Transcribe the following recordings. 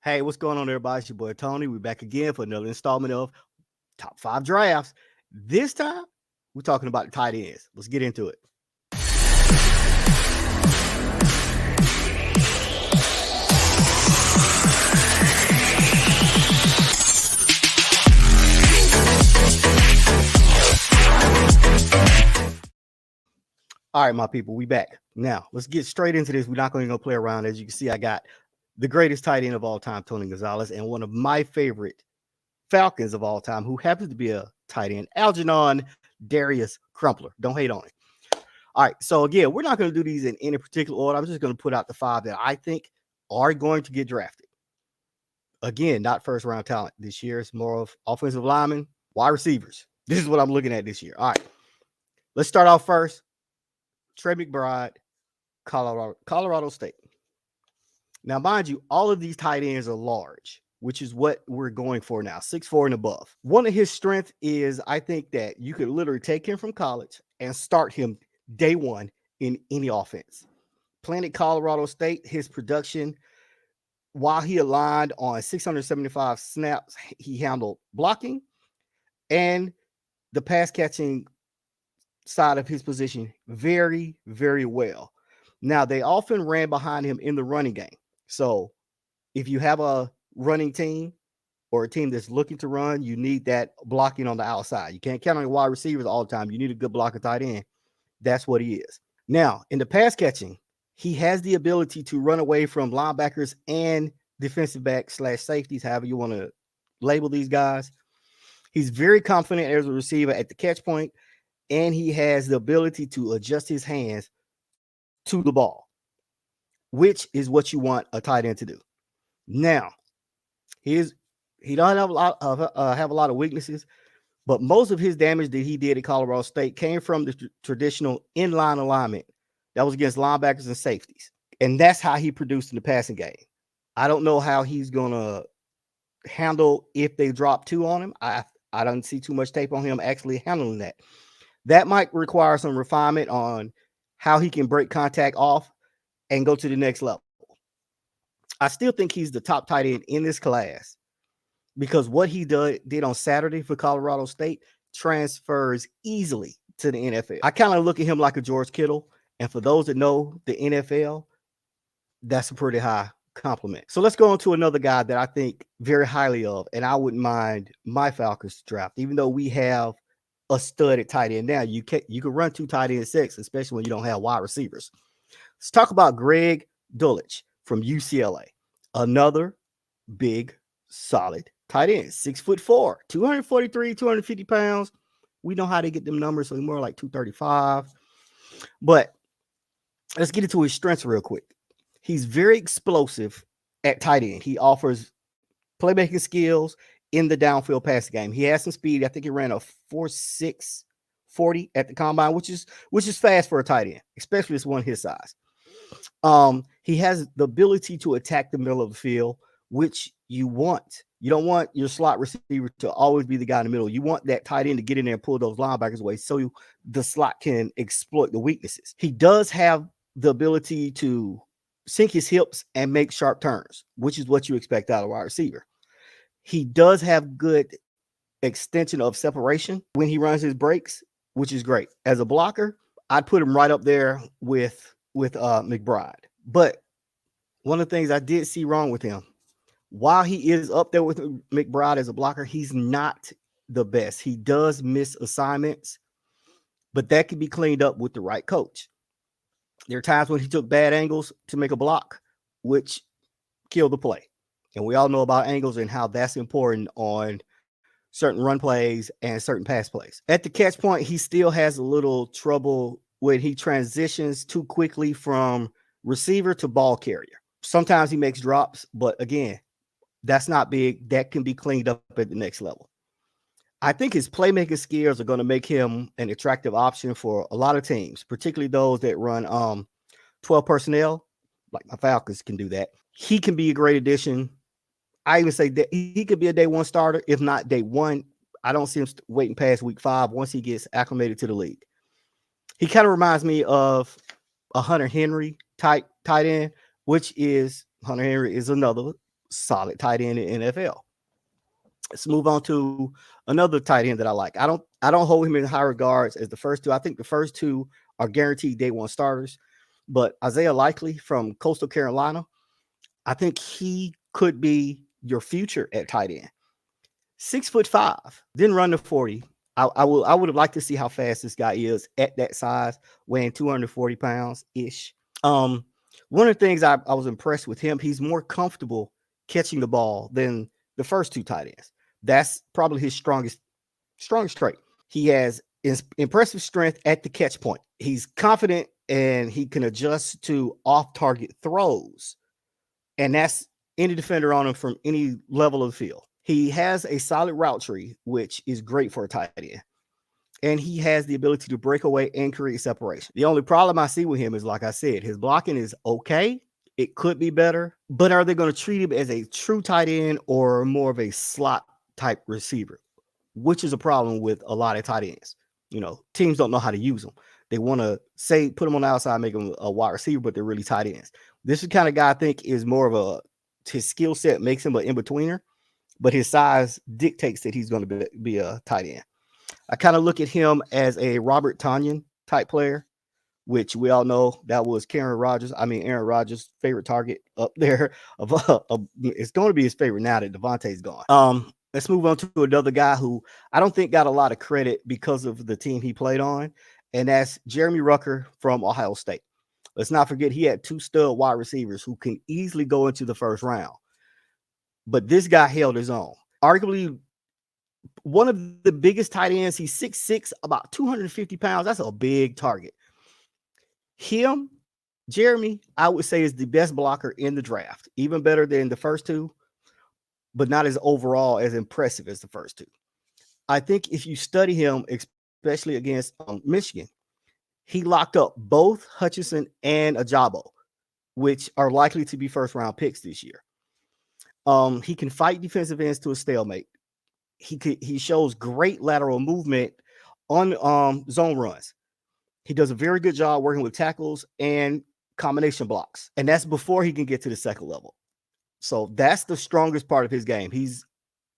Hey, what's going on, everybody? It's your boy Tony. We're back again for another installment of Top 5 Drafts. This time, we're talking about the tight ends. Let's get into it. All right, my people, we back. Now, let's get straight into this. We're not going to go play around. As you can see, I got the greatest tight end of all time, Tony Gonzalez, and one of my favorite Falcons of all time, who happens to be a tight end, Algernon Darius Crumpler. Don't hate on it. All right, so again, we're not going to do these in any particular order. I'm just going to put out the 5 that I think are going to get drafted. Again, not first round talent this year. It's more of offensive linemen, wide receivers. This is what I'm looking at this year. All right, let's start off first. Trey McBride, Colorado State. Now, mind you, all of these tight ends are large, which is what we're going for now, 6'4" and above. One of his strengths is I think that you could literally take him from college and start him day one in any offense. Playing at Colorado State, his production, while he aligned on 675 snaps, he handled blocking and the pass catching side of his position very, very well. Now, they often ran behind him in the running game. So if you have a running team or a team that's looking to run, you need that blocking on the outside. You can't count on your wide receivers all the time. You need a good blocker tight end. That's what he is. Now, in the pass catching, he has the ability to run away from linebackers and defensive back / safeties, however you want to label these guys. He's very confident as a receiver at the catch point, and he has the ability to adjust his hands to the ball, which is what you want a tight end to do. Now, he doesn't have a lot of weaknesses, but most of his damage that he did at Colorado State came from the traditional inline alignment that was against linebackers and safeties, and that's how he produced in the passing game. I don't know how he's gonna handle if they drop 2 on him. I don't see too much tape on him actually handling that. That might require some refinement on how he can break contact off and go to the next level. I still think he's the top tight end in this class because what he did on Saturday for Colorado State transfers easily to the NFL. I kind of look at him like a George Kittle, and for those that know the NFL, that's a pretty high compliment. So let's go on to another guy that I think very highly of, and I wouldn't mind my Falcons draft, even though we have a stud at tight end now. You can run 2 tight end sets, especially when you don't have wide receivers. Let's talk about Greg Dullich from UCLA. Another big, solid tight end, 6'4", 243, 250 pounds. We know how they get them numbers, so more like 235. But let's get into his strengths real quick. He's very explosive at tight end. He offers playmaking skills in the downfield passing game. He has some speed. I think he ran a 4.6 40 at the combine, which is fast for a tight end, especially this one his size. He has the ability to attack the middle of the field, which you want. You don't want your slot receiver to always be the guy in the middle. You want that tight end to get in there and pull those linebackers away so the slot can exploit the weaknesses. He does have the ability to sink his hips and make sharp turns, which is what you expect out of a wide receiver. He does have good extension of separation when he runs his breaks, which is great. As a blocker, I'd put him right up there with Mcbride. But one of the things I did see wrong with him, while he is up there with McBride as a blocker, he's not the best. He does miss assignments, but that can be cleaned up with the right coach. There are times when he took bad angles to make a block, which killed the play. And we all know about angles and how that's important on certain run plays and certain pass plays. At the catch point, he still has a little trouble when he transitions too quickly from receiver to ball carrier. Sometimes he makes drops, but again, that's not big. That can be cleaned up at the next level. I think his playmaking skills are going to make him an attractive option for a lot of teams, particularly those that run 12 personnel, like my Falcons can do that. He can be a great addition. I even say that he could be a day one starter, if not day one. I don't see him waiting past week 5 once he gets acclimated to the league. He kind of reminds me of a Hunter Henry type tight end, which is Hunter Henry is another solid tight end in the NFL. Let's move on to another tight end that I like. I don't hold him in high regards as the first two. I think the first two are guaranteed day one starters. But Isaiah Likely from Coastal Carolina, I think he could be your future at tight end. 6'5", didn't run the 40. I would have liked to see how fast this guy is at that size, weighing 240 pounds ish. One of the things I was impressed with him, he's more comfortable catching the ball than the first two tight ends. That's probably his strongest trait. He has impressive strength at the catch point. He's confident and he can adjust to off-target throws. And that's any defender on him from any level of the field. He has a solid route tree, which is great for a tight end. And he has the ability to break away and create separation. The only problem I see with him is, like I said, his blocking is okay. It could be better. But are they going to treat him as a true tight end or more of a slot type receiver? Which is a problem with a lot of tight ends. You know, teams don't know how to use them. They want to put them on the outside, make them a wide receiver, but they're really tight ends. This is the kind of guy I think is more of his skill set makes him an in-betweener, but his size dictates that he's going to be a tight end. I kind of look at him as a Robert Tonyan type player, which we all know that was Aaron Rodgers' favorite target up there. It's going to be his favorite now that Devontae's gone. Let's move on to another guy who I don't think got a lot of credit because of the team he played on, and that's Jeremy Rucker from Ohio State. Let's not forget he had two stud wide receivers who can easily go into the first round. But this guy held his own. Arguably one of the biggest tight ends. He's 6'6", about 250 pounds. That's a big target. Him, Jeremy, I would say is the best blocker in the draft. Even better than the first two, but not as overall as impressive as the first two. I think if you study him, especially against Michigan, he locked up both Hutchinson and Ajabo, which are likely to be first-round picks this year. He can fight defensive ends to a stalemate. He shows great lateral movement on zone runs. He does a very good job working with tackles and combination blocks, and that's before he can get to the second level. So that's the strongest part of his game. He's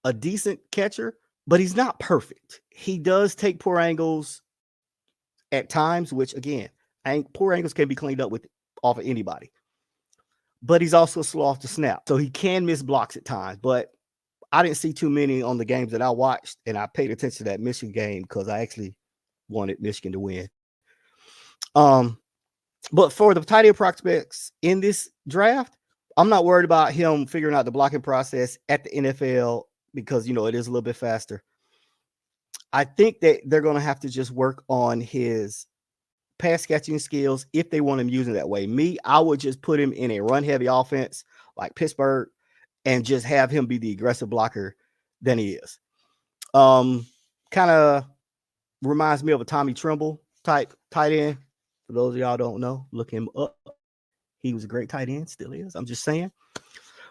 a decent catcher, but he's not perfect. He does take poor angles at times, which again, poor angles can be cleaned up off of anybody. But he's also slow off the snap, so he can miss blocks at times. But I didn't see too many on the games that I watched, and I paid attention to that Michigan game because I actually wanted Michigan to win. But for the tight end prospects in this draft, I'm not worried about him figuring out the blocking process at the NFL because, you know, it is a little bit faster. I think that they're going to have to just work on his pass catching skills if they want him using that way. I would just put him in a run heavy offense like Pittsburgh and just have him be the aggressive blocker than he is. Kind of reminds me of a Tommy Tremble type tight end. For those of y'all don't know, look him up. He was a great tight end, still is. I'm just saying.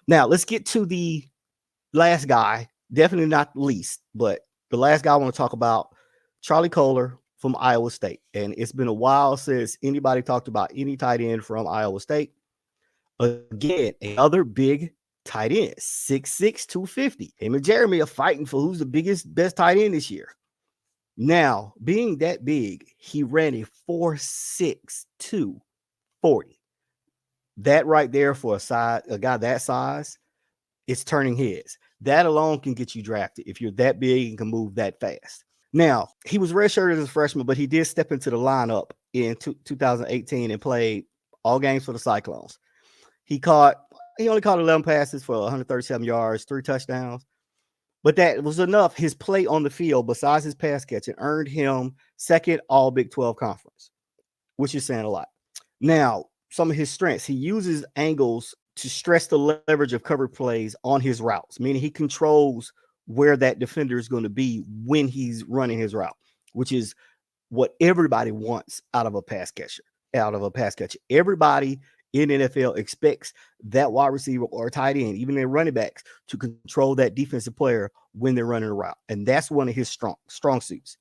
Now, let's get to the last guy. Definitely not the least, but the last guy I want to talk about, Charlie Kohler from Iowa State. And it's been a while since anybody talked about any tight end from Iowa State. Again, another big tight end, 6'6", 250. Him and Jeremy are fighting for who's the best tight end this year. Now, being that big, he ran a 4.6 240. That right there for a guy that size, it's turning heads. That alone can get you drafted if you're that big and can move that fast. Now, he was redshirted as a freshman, but he did step into the lineup in 2018 and played all games for the Cyclones. He only caught 11 passes for 137 yards, 3 touchdowns. But that was enough. His play on the field, besides his pass catching, earned him second all Big 12 conference, which is saying a lot. Now, some of his strengths, he uses angles to stress the leverage of cover plays on his routes, meaning he controls where that defender is going to be when he's running his route, which is what everybody wants out of a pass catcher. Everybody in NFL expects that wide receiver or tight end, even their running backs, to control that defensive player when they're running a route. And that's one of his strong suits.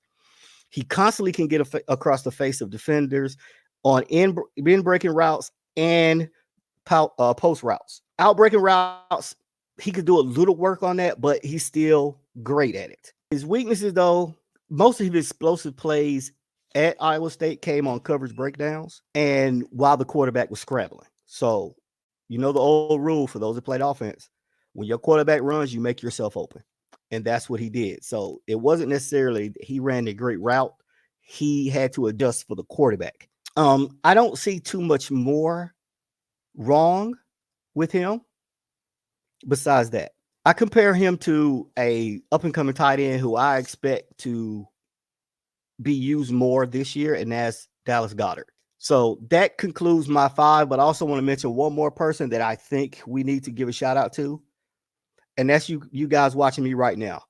He constantly can get across the face of defenders on in breaking routes and post routes. Out breaking routes, he could do a little work on that, but he's still great at it. His weaknesses, though, most of his explosive plays at Iowa State came on coverage breakdowns and while the quarterback was scrambling. So, you know the old rule for those that played offense: when your quarterback runs, you make yourself open. And that's what he did. So it wasn't necessarily he ran a great route. He had to adjust for the quarterback. I don't see too much more wrong with him besides that. I compare him to a up and coming tight end who I expect to be used more this year, and that's Dallas Goedert. So that concludes my 5, but I also want to mention one more person that I think we need to give a shout out to, and that's you guys watching me right now.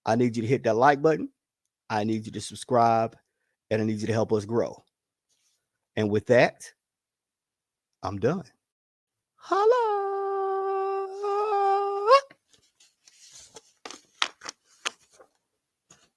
I need you to hit that like button. I need you to subscribe, and I need you to help us grow. And with that, I'm done. Holla!